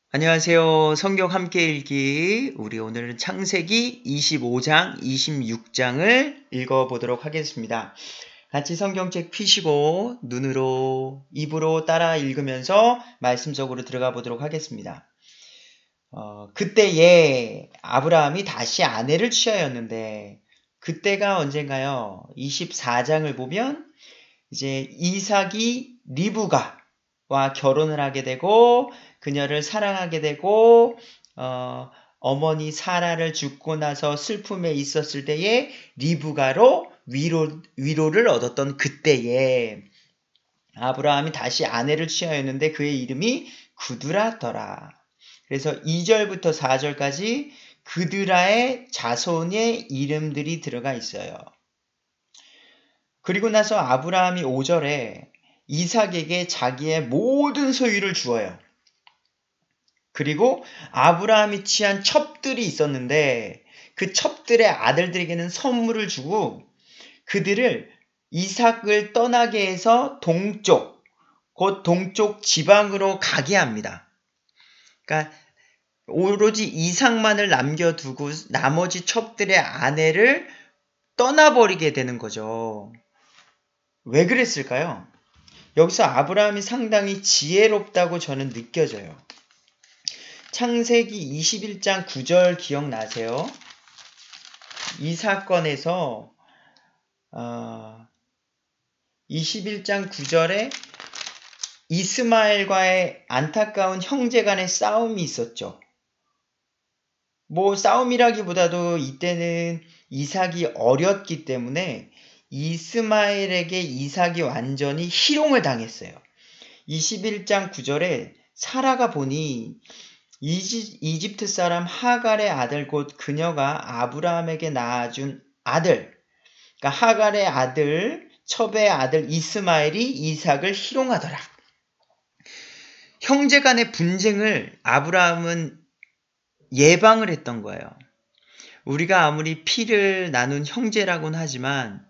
안녕하세요. 성경 함께 읽기. 우리 오늘은 창세기 25장, 26장을 읽어보도록 하겠습니다. 같이 성경책 펴시고 눈으로, 입으로 따라 읽으면서 말씀 속으로 들어가 보도록 하겠습니다. 그때에 아브라함이 다시 아내를 취하였는데 그때가 언젠가요? 24장을 보면 이제 이삭이 리브가와 결혼을 하게 되고 그녀를 사랑하게 되고 어머니 사라를 죽고 나서 슬픔에 있었을 때에 리브가로 위로를 얻었던 그때에 아브라함이 다시 아내를 취하였는데 그의 이름이 그두라더라. 그래서 2절부터 4절까지 그드라의 자손의 이름들이 들어가 있어요. 그리고 나서 아브라함이 5절에 이삭에게 자기의 모든 소유를 주어요. 그리고 아브라함이 취한 첩들이 있었는데 그 첩들의 아들들에게는 선물을 주고 그들을 이삭을 떠나게 해서 곧 동쪽 지방으로 가게 합니다. 그러니까 오로지 이삭만을 남겨두고 나머지 첩들의 아내를 떠나버리게 되는 거죠. 왜 그랬을까요? 여기서 아브라함이 상당히 지혜롭다고 저는 느껴져요. 창세기 21장 9절 기억나세요? 이 사건에서 21장 9절에 이스마엘과의 안타까운 형제 간의 싸움이 있었죠. 싸움이라기보다도 이때는 이삭이 어렸기 때문에 이스마엘에게 이삭이 완전히 희롱을 당했어요. 21장 9절에 사라가 보니 이집트 사람 하갈의 아들 곧 그녀가 아브라함에게 낳아준 아들, 그러니까 하갈의 아들, 첩의 아들 이스마엘이 이삭을 희롱하더라. 형제 간의 분쟁을 아브라함은 예방을 했던 거예요. 우리가 아무리 피를 나눈 형제라고는 하지만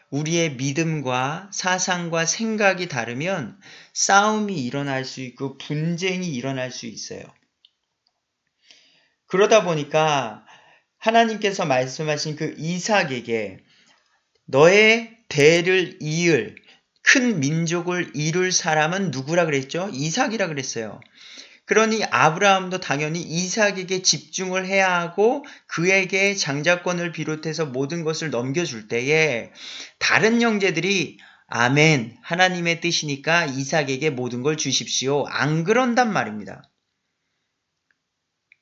우리의 믿음과 사상과 생각이 다르면 싸움이 일어날 수 있고 분쟁이 일어날 수 있어요. 그러다 보니까 하나님께서 말씀하신 그 이삭에게 너의 대를 이을 큰 민족을 이룰 사람은 누구라 그랬죠? 이삭이라 그랬어요. 그러니 아브라함도 당연히 이삭에게 집중을 해야 하고 그에게 장자권을 비롯해서 모든 것을 넘겨줄 때에 다른 형제들이 아멘, 하나님의 뜻이니까 이삭에게 모든 걸 주십시오. 안 그런단 말입니다.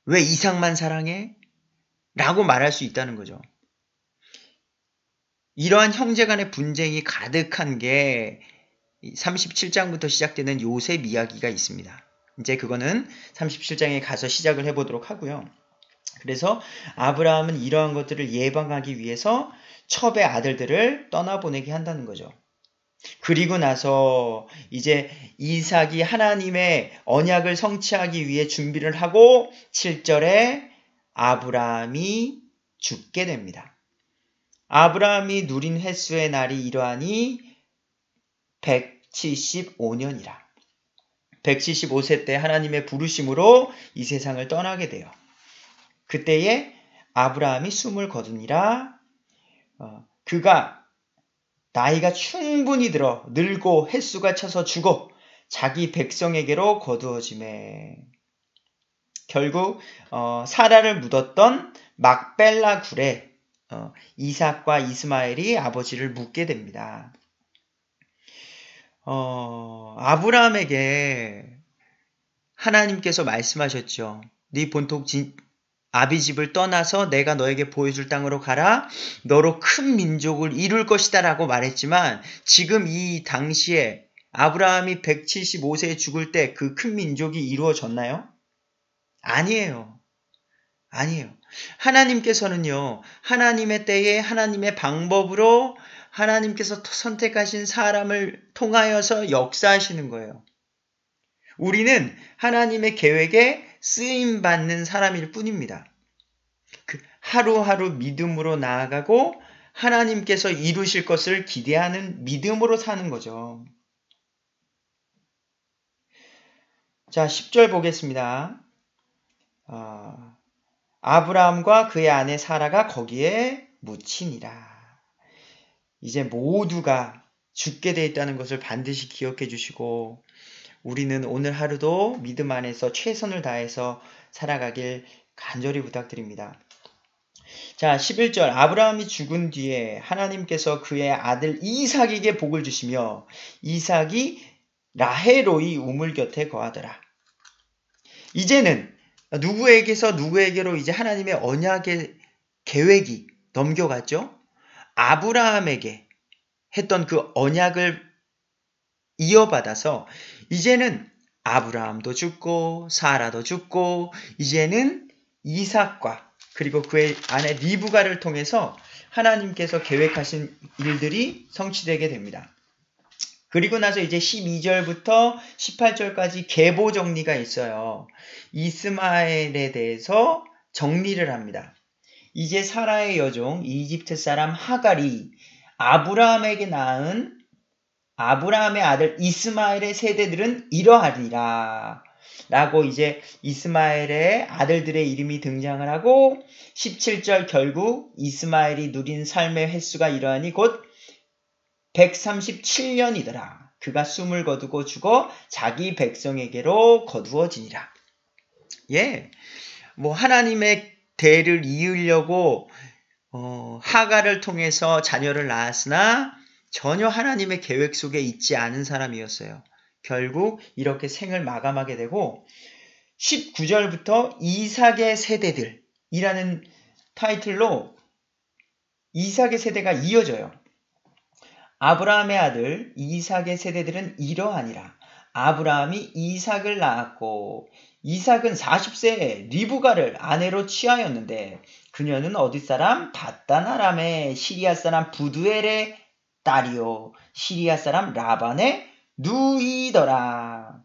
왜 이삭만 사랑해? 라고 말할 수 있다는 거죠. 이러한 형제 간의 분쟁이 가득한 게 37장부터 시작되는 요셉 이야기가 있습니다. 이제 그거는 37장에 가서 시작을 해보도록 하고요. 그래서 아브라함은 이러한 것들을 예방하기 위해서 첩의 아들들을 떠나보내게 한다는 거죠. 그리고 나서 이제 이삭이 하나님의 언약을 성취하기 위해 준비를 하고 7절에 아브라함이 죽게 됩니다. 아브라함이 누린 횟수의 날이 이러하니 175년이라. 175세 때 하나님의 부르심으로 이 세상을 떠나게 돼요. 그때에 아브라함이 숨을 거두니라. 그가 나이가 충분히 들어 늙고 횟수가 차서 죽어 자기 백성에게로 거두어지매. 결국 사라를 묻었던 막벨라 굴에 이삭과 이스마엘이 아버지를 묻게 됩니다. 아브라함에게 하나님께서 말씀하셨죠. 네 본토 아비 집을 떠나서 내가 너에게 보여줄 땅으로 가라. 너로 큰 민족을 이룰 것이다 라고 말했지만 지금 이 당시에 아브라함이 175세에 죽을 때 그 큰 민족이 이루어졌나요? 아니에요. 하나님께서는요. 하나님의 때에 하나님의 방법으로 하나님께서 선택하신 사람을 통하여서 역사하시는 거예요. 우리는 하나님의 계획에 쓰임받는 사람일 뿐입니다. 하루하루 믿음으로 나아가고 하나님께서 이루실 것을 기대하는 믿음으로 사는 거죠. 자, 10절 보겠습니다. 아브라함과 그의 아내 사라가 거기에 묻히니라. 이제 모두가 죽게 돼 있다는 것을 반드시 기억해 주시고 우리는 오늘 하루도 믿음 안에서 최선을 다해서 살아가길 간절히 부탁드립니다. 자, 11절 아브라함이 죽은 뒤에 하나님께서 그의 아들 이삭에게 복을 주시며 이삭이 라헬로이 우물 곁에 거하더라. 이제는 누구에게서 누구에게로 이제 하나님의 언약의 계획이 넘겨갔죠? 아브라함에게 했던 그 언약을 이어받아서 이제는 아브라함도 죽고 사라도 죽고 이제는 이삭과 그리고 그의 아내 리브가를 통해서 하나님께서 계획하신 일들이 성취되게 됩니다. 그리고 나서 이제 12절부터 18절까지 계보 정리가 있어요. 이스마엘에 대해서 정리를 합니다. 이제 사라의 여종 이집트 사람 하갈이 아브라함에게 낳은 아브라함의 아들 이스마엘의 세대들은 이러하리라 라고 이제 이스마엘의 아들들의 이름이 등장을 하고 17절 결국 이스마엘이 누린 삶의 횟수가 이러하니 곧 137년이더라. 그가 숨을 거두고 죽어 자기 백성에게로 거두어지니라. 예, 뭐 하나님의 대를 이으려고 하갈을 통해서 자녀를 낳았으나 전혀 하나님의 계획 속에 있지 않은 사람이었어요. 결국 이렇게 생을 마감하게 되고 19절부터 이삭의 세대들이라는 타이틀로 이삭의 세대가 이어져요. 아브라함의 아들 이삭의 세대들은 이러하니라. 아브라함이 이삭을 낳았고 이삭은 40세에 리브가를 아내로 취하였는데 그녀는 어디 사람? 밧단 아람의 시리아 사람 부두엘의 딸이요 시리아 사람 라반의 누이더라.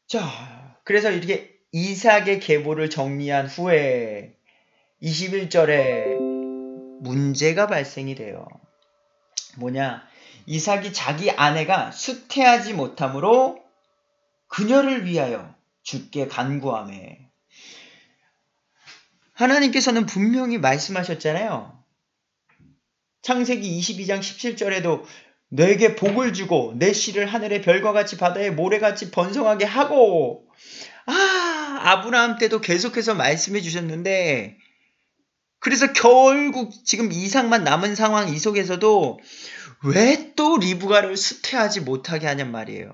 자, 그래서 이렇게 이삭의 계보를 정리한 후에 21절에 문제가 발생이 돼요. 뭐냐? 이삭이 자기 아내가 수태하지 못함으로 그녀를 위하여 죽게 간구하매. 하나님께서는 분명히 말씀하셨잖아요. 창세기 22장 17절에도 내게 복을 주고 내 씨를 하늘의 별과 같이 바다의 모래같이 번성하게 하고 아브라함 때도 계속해서 말씀해 주셨는데 그래서 결국 지금 이삭만 남은 상황 이 속에서도 왜 또 리브가를 수태하지 못하게 하냔 말이에요.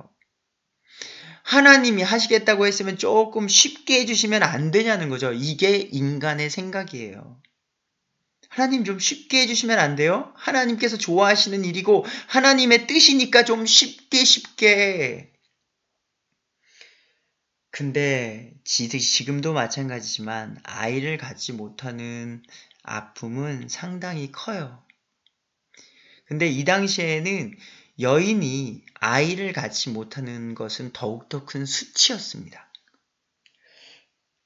하나님이 하시겠다고 했으면 조금 쉽게 해주시면 안 되냐는 거죠. 이게 인간의 생각이에요. 하나님 좀 쉽게 해주시면 안 돼요? 하나님께서 좋아하시는 일이고 하나님의 뜻이니까 좀 쉽게. 근데 지금도 마찬가지지만 아이를 갖지 못하는 아픔은 상당히 커요. 근데 이 당시에는 여인이 아이를 갖지 못하는 것은 더욱더 큰 수치였습니다.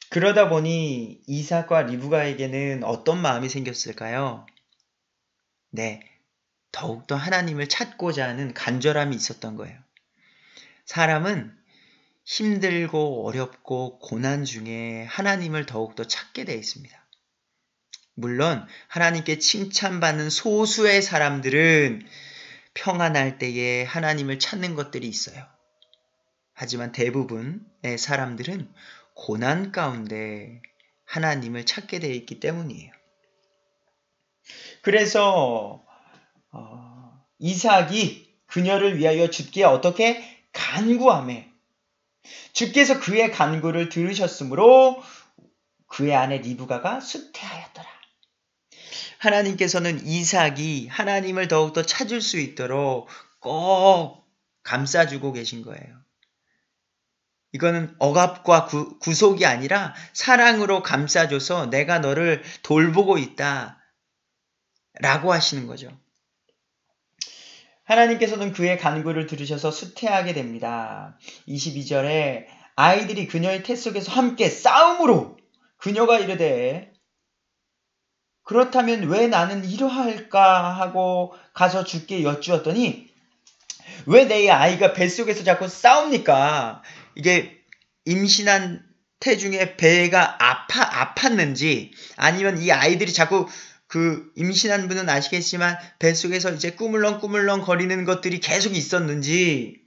그러다 보니 이삭과 리브가에게는 어떤 마음이 생겼을까요? 네, 더욱더 하나님을 찾고자 하는 간절함이 있었던 거예요. 사람은 힘들고 어렵고 고난 중에 하나님을 더욱더 찾게 되어 있습니다. 물론 하나님께 칭찬받는 소수의 사람들은 평안할 때에 하나님을 찾는 것들이 있어요. 하지만 대부분의 사람들은 고난 가운데 하나님을 찾게 되어 있기 때문이에요. 그래서 이삭이 그녀를 위하여 주께 어떻게 간구하매 주께서 그의 간구를 들으셨으므로 그의 아내 리브가가 수태하였더라. 하나님께서는 이삭이 하나님을 더욱더 찾을 수 있도록 꼭 감싸주고 계신 거예요. 이거는 억압과 구속이 아니라 사랑으로 감싸줘서 내가 너를 돌보고 있다 라고 하시는 거죠. 하나님께서는 그의 간구를 들으셔서 수태하게 됩니다. 22절에 아이들이 그녀의 태 속에서 함께 싸움으로 그녀가 이르되 그렇다면 왜 나는 이러할까 하고 가서 주께 여쭈었더니 왜 내 아이가 뱃속에서 자꾸 싸웁니까? 이게 임신한 태중에 배가 아팠는지 아니면 이 아이들이 자꾸 그 임신한 분은 아시겠지만 뱃속에서 이제 꾸물렁꾸물렁 거리는 것들이 계속 있었는지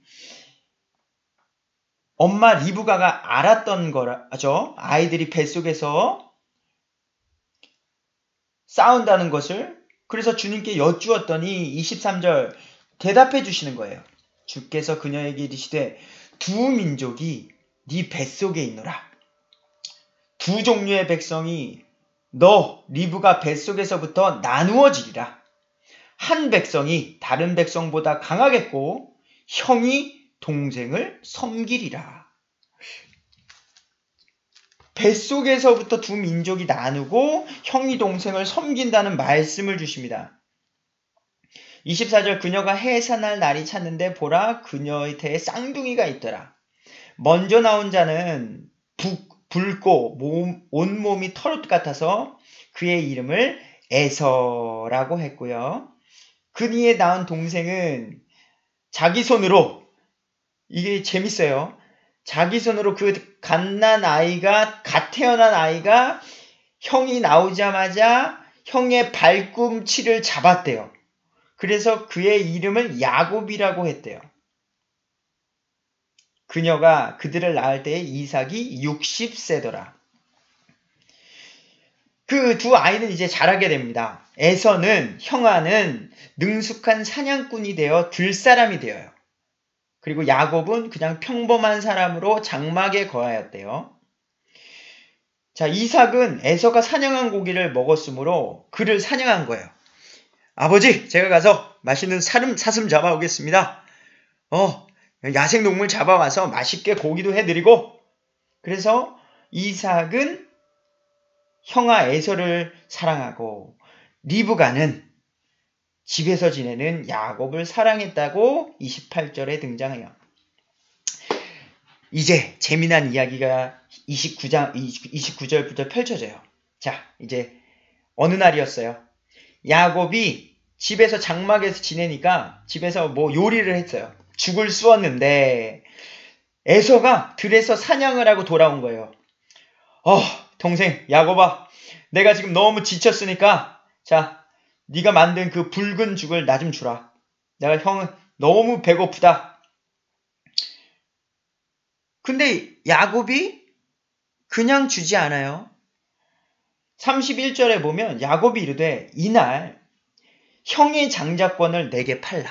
엄마 리브가가 알았던 거죠. 아이들이 뱃속에서 싸운다는 것을. 그래서 주님께 여쭈었더니 23절 대답해 주시는 거예요. 주께서 그녀에게 이르시되 두 민족이 네 뱃속에 있노라. 두 종류의 백성이 너 리브가 뱃속에서부터 나누어지리라. 한 백성이 다른 백성보다 강하겠고 형이 동생을 섬기리라. 뱃속에서부터 두 민족이 나누고 형이 동생을 섬긴다는 말씀을 주십니다. 24절 그녀가 해산할 날이 찼는데 보라 그녀의 태에 쌍둥이가 있더라. 먼저 나온 자는 붉고 온몸이 털옷 같아서 그의 이름을 에서라고 했고요. 그니에 낳은 동생은 자기 손으로, 이게 재밌어요. 자기 손으로 그 갓 태어난 아이가 형이 나오자마자 형의 발꿈치를 잡았대요. 그래서 그의 이름을 야곱이라고 했대요. 그녀가 그들을 낳을 때에 이삭이 60세더라. 그 두 아이는 이제 자라게 됩니다. 에서는, 형아는 능숙한 사냥꾼이 되어 들사람이 되어요. 그리고 야곱은 그냥 평범한 사람으로 장막에 거하였대요. 자, 이삭은 에서가 사냥한 고기를 먹었으므로 그를 사냥한 거예요. 아버지, 제가 가서 맛있는 사슴 잡아오겠습니다. 야생동물 잡아와서 맛있게 고기도 해드리고. 그래서 이삭은 형아 에서를 사랑하고 리브가는 집에서 지내는 야곱을 사랑했다고 28절에 등장해요. 이제 재미난 이야기가 29절부터 펼쳐져요. 자, 이제 어느 날이었어요. 야곱이 집에서 장막에서 지내니까 집에서 뭐 요리를 했어요. 죽을 쑤었는데 에서가 들에서 사냥을 하고 돌아온 거예요. 동생 야곱아, 내가 지금 너무 지쳤으니까 자, 네가 만든 그 붉은 죽을 나 좀 주라. 내가 형은 너무 배고프다. 근데 야곱이 그냥 주지 않아요. 31절에 보면 야곱이 이르되 이날 형의 장자권을 내게 팔라.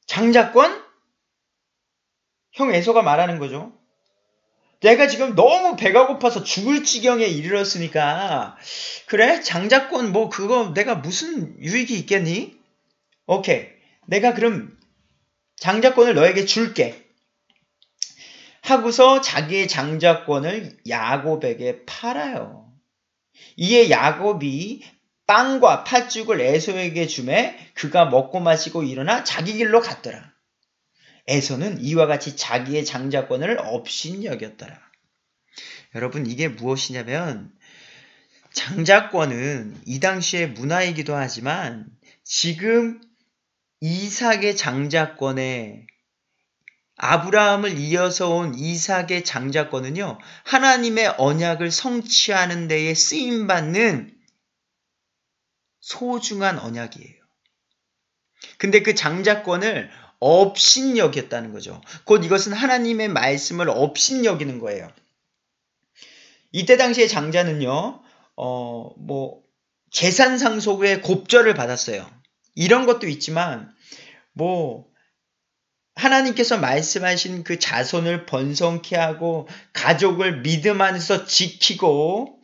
장자권? 형 에서가 말하는 거죠. 내가 지금 너무 배가 고파서 죽을 지경에 이르렀으니까 그래? 장자권 뭐 그거 내가 무슨 유익이 있겠니? 오케이. 내가 그럼 장자권을 너에게 줄게. 하고서 자기의 장자권을 야곱에게 팔아요. 이에 야곱이 빵과 팥죽을 에서에게 주매 그가 먹고 마시고 일어나 자기 길로 갔더라. 에서는 이와 같이 자기의 장자권을 업신여겼더라. 여러분, 이게 무엇이냐면 장자권은 이 당시의 문화이기도 하지만 지금 이삭의 장자권에 아브라함을 이어서 온 이삭의 장자권은요, 하나님의 언약을 성취하는 데에 쓰임받는 소중한 언약이에요. 근데 그 장자권을 업신여겼다는 거죠. 곧 이것은 하나님의 말씀을 업신여기는 거예요. 이때 당시의 장자는요, 재산 상속의 곱절을 받았어요. 이런 것도 있지만, 하나님께서 말씀하신 그 자손을 번성케 하고, 가족을 믿음 안에서 지키고,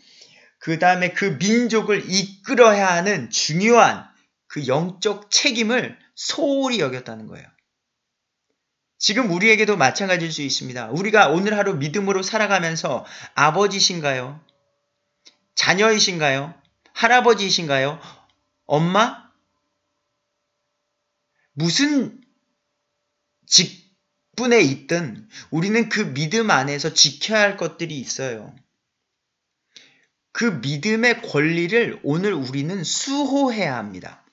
그 다음에 그 민족을 이끌어야 하는 중요한 그 영적 책임을 소홀히 여겼다는 거예요. 지금 우리에게도 마찬가지일 수 있습니다. 우리가 오늘 하루 믿음으로 살아가면서 아버지신가요? 자녀이신가요? 할아버지이신가요? 엄마? 무슨 직분에 있든 우리는 그 믿음 안에서 지켜야 할 것들이 있어요. 그 믿음의 권리를 오늘 우리는 수호해야 합니다.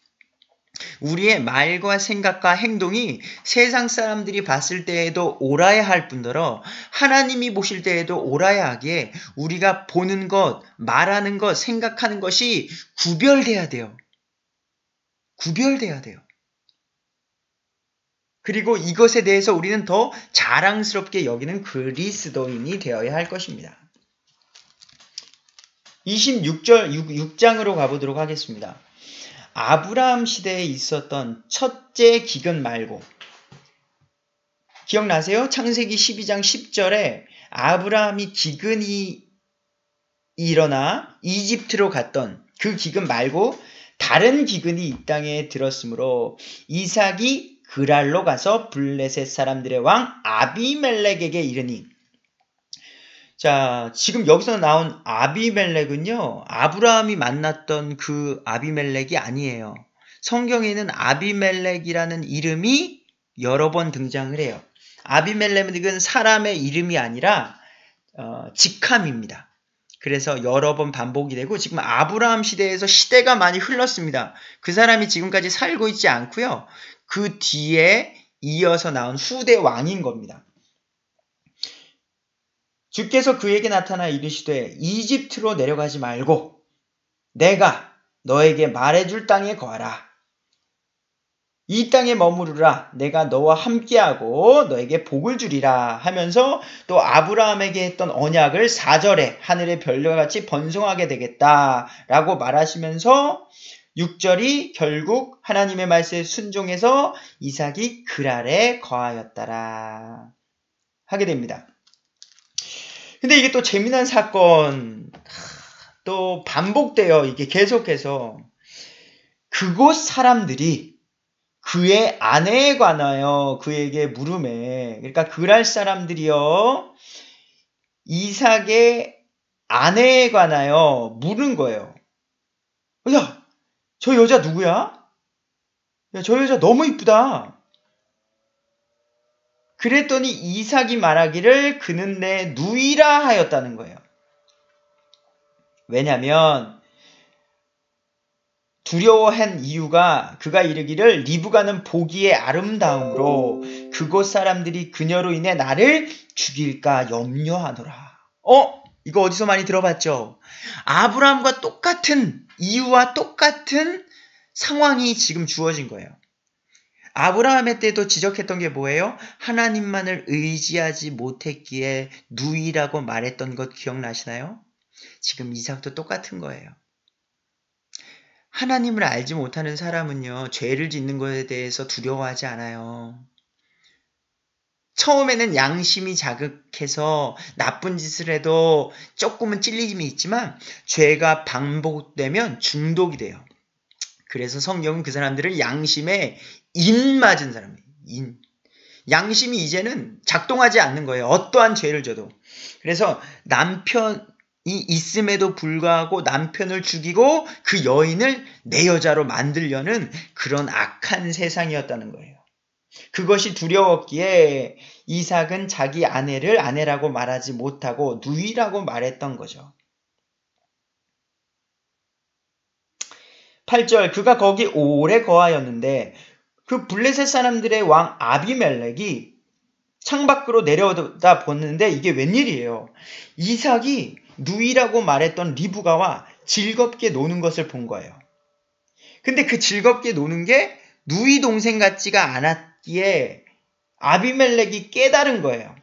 우리의 말과 생각과 행동이 세상 사람들이 봤을 때에도 옳아야 할 뿐더러 하나님이 보실 때에도 옳아야 하기에 우리가 보는 것, 말하는 것, 생각하는 것이 구별돼야 돼요. 구별돼야 돼요. 그리고 이것에 대해서 우리는 더 자랑스럽게 여기는 그리스도인이 되어야 할 것입니다. 6장으로 가보도록 하겠습니다. 아브라함 시대에 있었던 첫째 기근 말고, 기억나세요? 창세기 12장 10절에 아브라함이 기근이 일어나 이집트로 갔던 그 기근 말고 다른 기근이 이 땅에 들었으므로 이삭이 그랄로 가서 블레셋 사람들의 왕 아비멜렉에게 이르니, 자, 지금 여기서 나온 아비멜렉은요, 아브라함이 만났던 그 아비멜렉이 아니에요. 성경에는 아비멜렉이라는 이름이 여러 번 등장을 해요. 아비멜렉은 사람의 이름이 아니라 직함입니다. 그래서 여러 번 반복이 되고 지금 아브라함 시대에서 시대가 많이 흘렀습니다. 그 사람이 지금까지 살고 있지 않고요. 그 뒤에 이어서 나온 후대 왕인 겁니다. 주께서 그에게 나타나 이르시되 이집트로 내려가지 말고 내가 너에게 말해줄 땅에 거하라. 이 땅에 머무르라. 내가 너와 함께하고 너에게 복을 주리라 하면서 또 아브라함에게 했던 언약을 4절에 하늘의 별과 같이 번성하게 되겠다라고 말하시면서 6절이 결국 하나님의 말씀에 순종해서 이삭이 그랄에 거하였더라 하게 됩니다. 근데 이게 또 재미난 사건, 또 반복돼요. 이게 계속해서. 그곳 사람들이 그의 아내에 관하여 그에게 물음에, 그러니까 그랄 사람들이요, 이삭의 아내에 관하여 물은 거예요. 야, 저 여자 누구야? 야, 저 여자 너무 이쁘다. 그랬더니 이삭이 말하기를 그는 내 누이라 하였다는 거예요. 왜냐하면 두려워한 이유가 그가 이르기를 리브가는 보기에 아름다움으로 그곳 사람들이 그녀로 인해 나를 죽일까 염려하노라. 이거 어디서 많이 들어봤죠? 아브라함과 똑같은 이유와 똑같은 상황이 지금 주어진 거예요. 아브라함의 때도 지적했던 게 뭐예요? 하나님만을 의지하지 못했기에 누이라고 말했던 것 기억나시나요? 지금 이삭도 똑같은 거예요. 하나님을 알지 못하는 사람은요, 죄를 짓는 것에 대해서 두려워하지 않아요. 처음에는 양심이 자극해서 나쁜 짓을 해도 조금은 찔림이 있지만 죄가 반복되면 중독이 돼요. 그래서 성경은 그 사람들을 양심에 인 맞은 사람이에요. 인. 양심이 이제는 작동하지 않는 거예요. 어떠한 죄를 져도. 그래서 남편이 있음에도 불구하고 남편을 죽이고 그 여인을 내 여자로 만들려는 그런 악한 세상이었다는 거예요. 그것이 두려웠기에 이삭은 자기 아내를 아내라고 말하지 못하고 누이라고 말했던 거죠. 8절, 그가 거기 오래 거하였는데 그 블레셋 사람들의 왕 아비멜렉이 창밖으로 내려다 보는데 이게 웬일이에요. 이삭이 누이라고 말했던 리브가와 즐겁게 노는 것을 본 거예요. 근데 그 즐겁게 노는 게 누이 동생 같지가 않았기에 아비멜렉이 깨달은 거예요.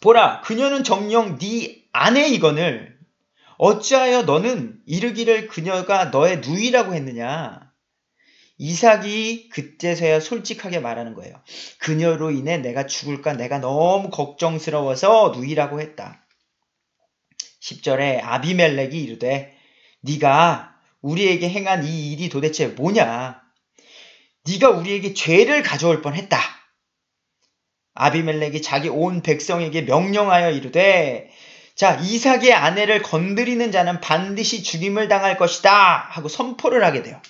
보라, 그녀는 정녕 네 아내이거늘 어찌하여 너는 이르기를 그녀가 너의 누이라고 했느냐. 이삭이 그때서야 솔직하게 말하는 거예요. 그녀로 인해 내가 죽을까 내가 너무 걱정스러워서 누이라고 했다. 10절에 아비멜렉이 이르되 네가 우리에게 행한 이 일이 도대체 뭐냐. 네가 우리에게 죄를 가져올 뻔했다. 아비멜렉이 자기 온 백성에게 명령하여 이르되 자, 이삭의 아내를 건드리는 자는 반드시 죽임을 당할 것이다 하고 선포를 하게 돼요.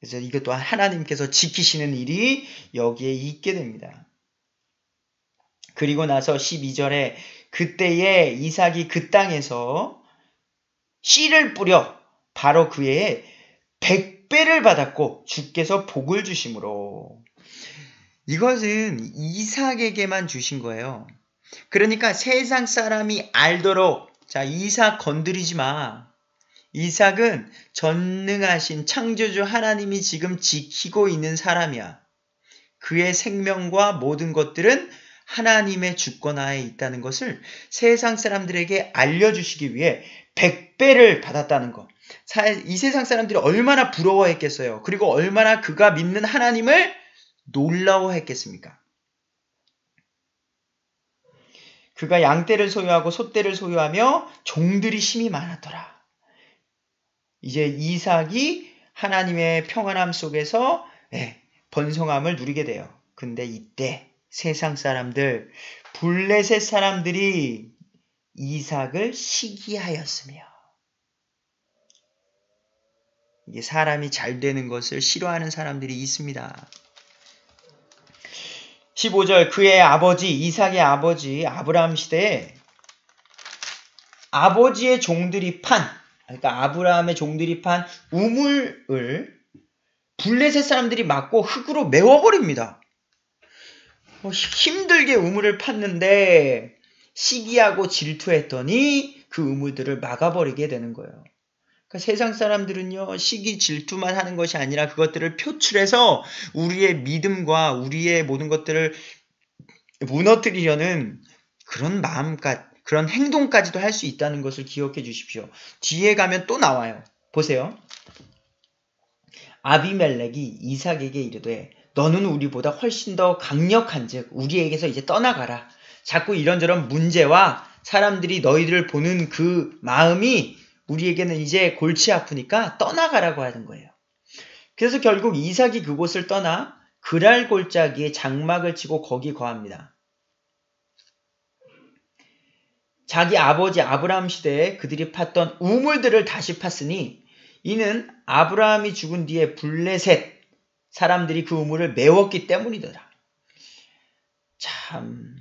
그래서 이것 또한 하나님께서 지키시는 일이 여기에 있게 됩니다. 그리고 나서 12절에 그때에 이삭이 그 땅에서 씨를 뿌려 바로 그의 100배를 받았고 주께서 복을 주심으로. 이것은 이삭에게만 주신 거예요. 그러니까 세상 사람이 알도록, 자, 이삭 건드리지 마. 이삭은 전능하신 창조주 하나님이 지금 지키고 있는 사람이야. 그의 생명과 모든 것들은 하나님의 주권하에 있다는 것을 세상 사람들에게 알려주시기 위해 100배를 받았다는 것. 이 세상 사람들이 얼마나 부러워했겠어요. 그리고 얼마나 그가 믿는 하나님을 놀라워했겠습니까? 그가 양떼를 소유하고 소떼를 소유하며 종들이 심히 많았더라. 이제 이삭이 하나님의 평안함 속에서 번성함을 누리게 돼요. 근데 이때 세상 사람들, 블레셋 사람들이 이삭을 시기하였으며, 이게 사람이 잘 되는 것을 싫어하는 사람들이 있습니다. 15절, 그의 아버지 이삭의 아버지 아브라함 시대에 아버지의 종들이 그러니까 아브라함의 종들이 판 우물을 블레셋 사람들이 막고 흙으로 메워버립니다. 힘들게 우물을 팠는데 시기하고 질투했더니 그 우물들을 막아버리게 되는 거예요. 그러니까 세상 사람들은요, 시기 질투만 하는 것이 아니라 그것들을 표출해서 우리의 믿음과 우리의 모든 것들을 무너뜨리려는 그런 그런 행동까지도 할 수 있다는 것을 기억해 주십시오. 뒤에 가면 또 나와요. 보세요. 아비멜렉이 이삭에게 이르되 너는 우리보다 훨씬 더 강력한즉 우리에게서 이제 떠나가라. 자꾸 이런저런 문제와 사람들이 너희들을 보는 그 마음이 우리에게는 이제 골치 아프니까 떠나가라고 하는 거예요. 그래서 결국 이삭이 그곳을 떠나 그랄 골짜기에 장막을 치고 거기 거합니다. 자기 아버지 아브라함 시대에 그들이 팠던 우물들을 다시 팠으니 이는 아브라함이 죽은 뒤에 블레셋 사람들이 그 우물을 메웠기 때문이더라. 참.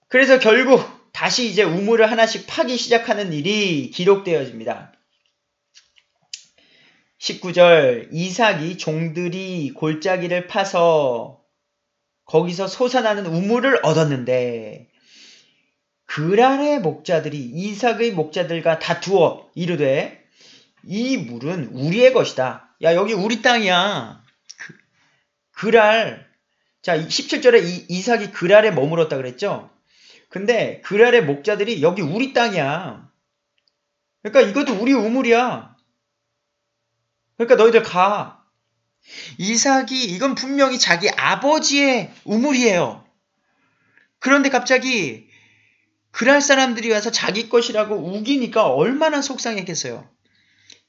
그래서 결국 다시 이제 우물을 하나씩 파기 시작하는 일이 기록되어집니다. 19절, 이삭이 종들이 골짜기를 파서 거기서 솟아나는 우물을 얻었는데 그랄의 목자들이 이삭의 목자들과 다투어 이르되 이 물은 우리의 것이다. 야, 여기 우리 땅이야. 그랄. 자, 17절에 이삭이 그랄에 머물었다 그랬죠? 근데 그랄의 목자들이 여기 우리 땅이야. 그러니까 이것도 우리 우물이야. 그러니까 너희들 가. 이삭이 이건 분명히 자기 아버지의 우물이에요. 그런데 갑자기 그랄 사람들이 와서 자기 것이라고 우기니까 얼마나 속상했겠어요.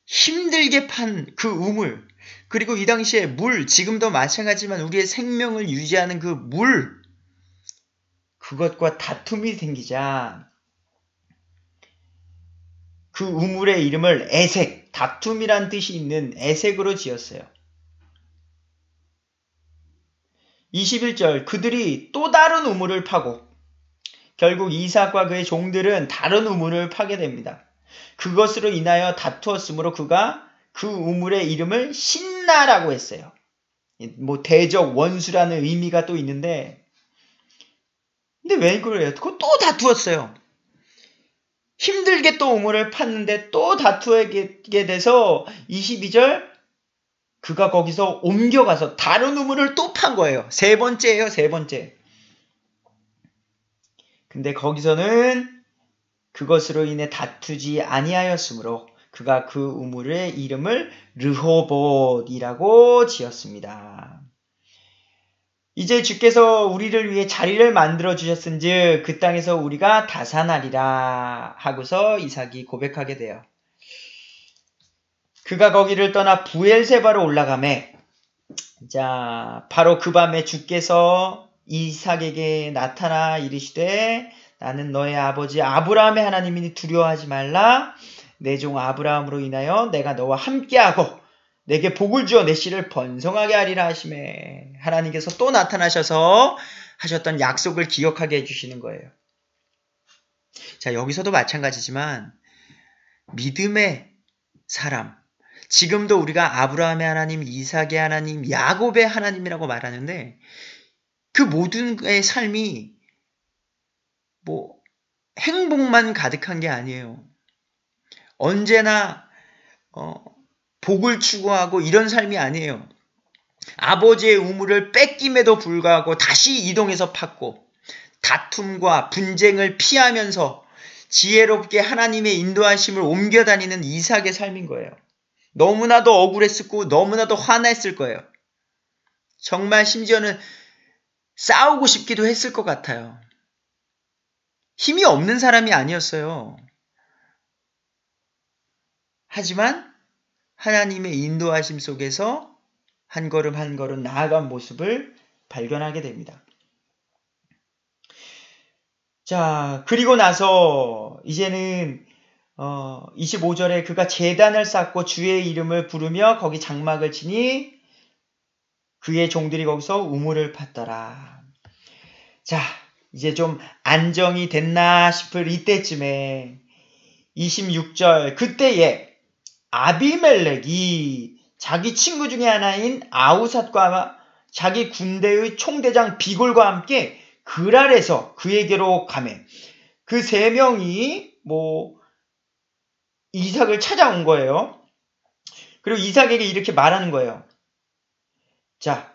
힘들게 판 그 우물, 그리고 이 당시에 물, 지금도 마찬가지지만 우리의 생명을 유지하는 그 물, 그것과 다툼이 생기자 그 우물의 이름을 에색, 다툼이란 뜻이 있는 에색으로 지었어요. 21절, 그들이 또 다른 우물을 파고 결국 이삭과 그의 종들은 다른 우물을 파게 됩니다. 그것으로 인하여 다투었으므로 그가 그 우물의 이름을 신나라고 했어요. 대적 원수라는 의미가 또 있는데, 근데 왜 그래요? 또 다투었어요. 힘들게 또 우물을 팠는데 또 다투게 돼서 22절, 그가 거기서 옮겨가서 다른 우물을 또 판 거예요. 세 번째예요, 세 번째. 근데 거기서는 그것으로 인해 다투지 아니하였으므로 그가 그 우물의 이름을 르호봇이라고 지었습니다. 이제 주께서 우리를 위해 자리를 만들어 주셨은즉 그 땅에서 우리가 다산하리라 하고서 이삭이 고백하게 돼요. 그가 거기를 떠나 부엘세바로 올라가매, 자, 바로 그 밤에 주께서 이삭에게 나타나 이르시되 나는 너의 아버지 아브라함의 하나님이니 두려워하지 말라. 내 종 아브라함으로 인하여 내가 너와 함께하고 내게 복을 주어 내 씨를 번성하게 하리라 하시매, 하나님께서 또 나타나셔서 하셨던 약속을 기억하게 해주시는 거예요. 자, 여기서도 마찬가지지만 믿음의 사람, 지금도 우리가 아브라함의 하나님, 이삭의 하나님, 야곱의 하나님이라고 말하는데 그 모든의 삶이 뭐 행복만 가득한 게 아니에요. 언제나 복을 추구하고 이런 삶이 아니에요. 아버지의 우물을 뺏김에도 불구하고 다시 이동해서 팠고 다툼과 분쟁을 피하면서 지혜롭게 하나님의 인도하심을 옮겨 다니는 이삭의 삶인 거예요. 너무나도 억울했었고 너무나도 화냈을 거예요. 정말 심지어는 싸우고 싶기도 했을 것 같아요. 힘이 없는 사람이 아니었어요. 하지만 하나님의 인도하심 속에서 한 걸음 한 걸음 나아간 모습을 발견하게 됩니다. 자, 그리고 나서 이제는 25절에 그가 제단을 쌓고 주의 이름을 부르며 거기 장막을 치니 그의 종들이 거기서 우물을 팠더라. 자, 이제 좀 안정이 됐나 싶을 이때쯤에 26절 그때에 아비멜렉이 자기 친구 중에 하나인 아우삿과 자기 군대의 총대장 비골과 함께 그랄에서 그에게로 가매 그 세 명이 이삭을 찾아온 거예요. 그리고 이삭에게 이렇게 말하는 거예요. 자,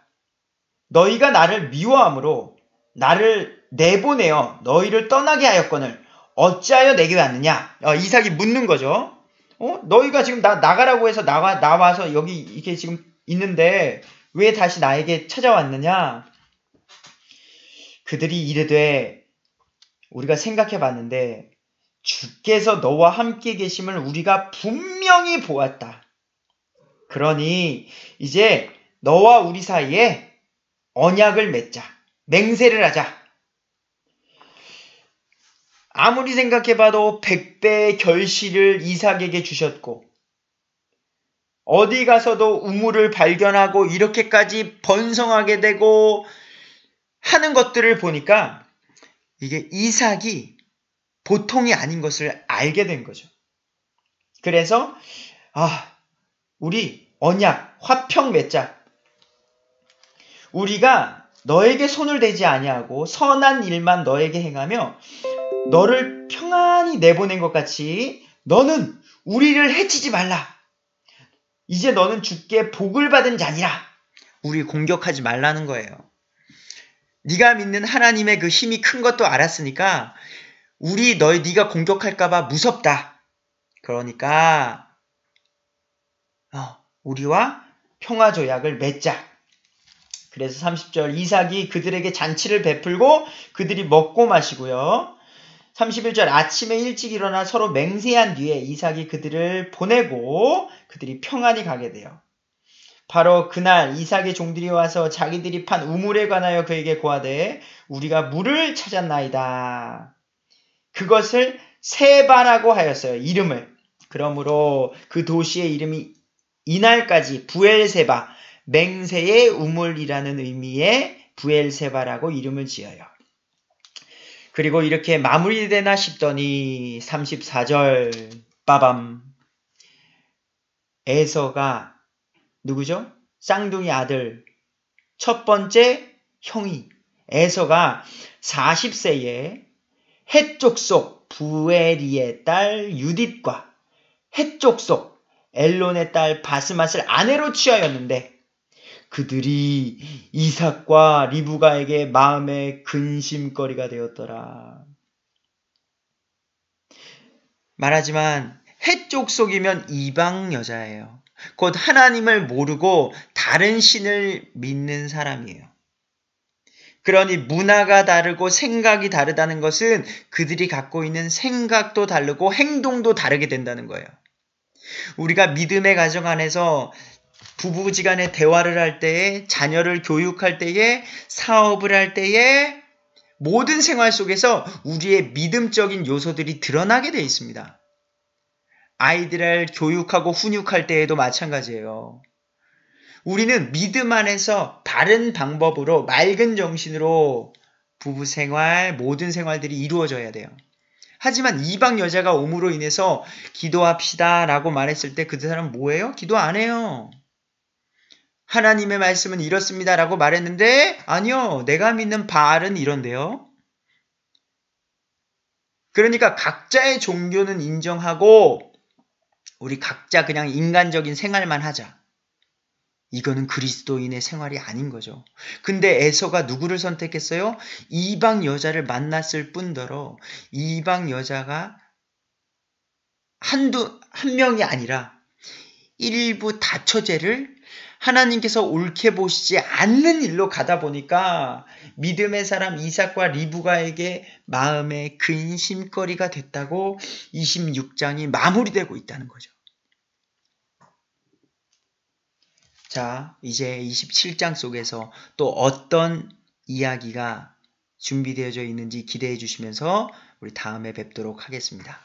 너희가 나를 미워함으로 나를 내보내어 너희를 떠나게 하였거늘 어찌하여 내게 왔느냐? 이삭이 묻는 거죠. 너희가 지금 나가라고 해서 나와서 여기 이렇게 지금 있는데 왜 다시 나에게 찾아왔느냐? 그들이 이르되 우리가 생각해 봤는데 주께서 너와 함께 계심을 우리가 분명히 보았다. 그러니 이제 너와 우리 사이에 언약을 맺자. 맹세를 하자. 아무리 생각해봐도 100배의 결실을 이삭에게 주셨고 어디 가서도 우물을 발견하고 이렇게까지 번성하게 되고 하는 것들을 보니까 이게 이삭이 보통이 아닌 것을 알게 된 거죠. 그래서 우리 언약, 화평 맺자. 우리가 너에게 손을 대지 아니하고 선한 일만 너에게 행하며 너를 평안히 내보낸 것 같이 너는 우리를 해치지 말라. 이제 너는 주께 복을 받은 자니라. 우리 공격하지 말라는 거예요. 네가 믿는 하나님의 그 힘이 큰 것도 알았으니까 네가 공격할까봐 무섭다. 그러니까 우리와 평화조약을 맺자. 그래서 30절 이삭이 그들에게 잔치를 베풀고 그들이 먹고 마시고요. 31절 아침에 일찍 일어나 서로 맹세한 뒤에 이삭이 그들을 보내고 그들이 평안히 가게 돼요. 바로 그날 이삭의 종들이 와서 자기들이 판 우물에 관하여 그에게 고하되 우리가 물을 찾았나이다. 그것을 세바라고 하였어요. 이름을. 그러므로 그 도시의 이름이 이날까지 부엘세바, 맹세의 우물이라는 의미의 부엘세바라고 이름을 지어요. 그리고 이렇게 마무리되나 싶더니 34절 빠밤 에서가 누구죠? 쌍둥이 아들 첫 번째 형이 에서가 40세에 헷 족속 부에리의 딸 유딧과 헷 족속 엘론의 딸 바스맛을 아내로 취하였는데 그들이 이삭과 리브가에게 마음의 근심거리가 되었더라. 말하지만 헷 족속이면 이방 여자예요. 곧 하나님을 모르고 다른 신을 믿는 사람이에요. 그러니 문화가 다르고 생각이 다르다는 것은 그들이 갖고 있는 생각도 다르고 행동도 다르게 된다는 거예요. 우리가 믿음의 가정 안에서 부부지간에 대화를 할 때에 자녀를 교육할 때에 사업을 할 때에 모든 생활 속에서 우리의 믿음적인 요소들이 드러나게 되어 있습니다. 아이들을 교육하고 훈육할 때에도 마찬가지예요. 우리는 믿음 안에서 바른 방법으로 맑은 정신으로 부부 생활, 모든 생활들이 이루어져야 돼요. 하지만 이방 여자가 옴으로 인해서 기도합시다 라고 말했을 때 그 사람은 뭐예요? 기도 안 해요. 하나님의 말씀은 이렇습니다 라고 말했는데 아니요. 내가 믿는 바알은 이런데요. 그러니까 각자의 종교는 인정하고 우리 각자 그냥 인간적인 생활만 하자. 이거는 그리스도인의 생활이 아닌 거죠. 근데 에서가 누구를 선택했어요? 이방 여자를 만났을 뿐더러 이방 여자가 한 명이 아니라 일부 다처제를 하나님께서 옳게 보시지 않는 일로 가다 보니까 믿음의 사람 이삭과 리브가에게 마음의 근심거리가 됐다고 26장이 마무리되고 있다는 거죠. 자, 이제 27장 속에서 또 어떤 이야기가 준비되어져 있는지 기대해 주시면서 우리 다음에 뵙도록 하겠습니다.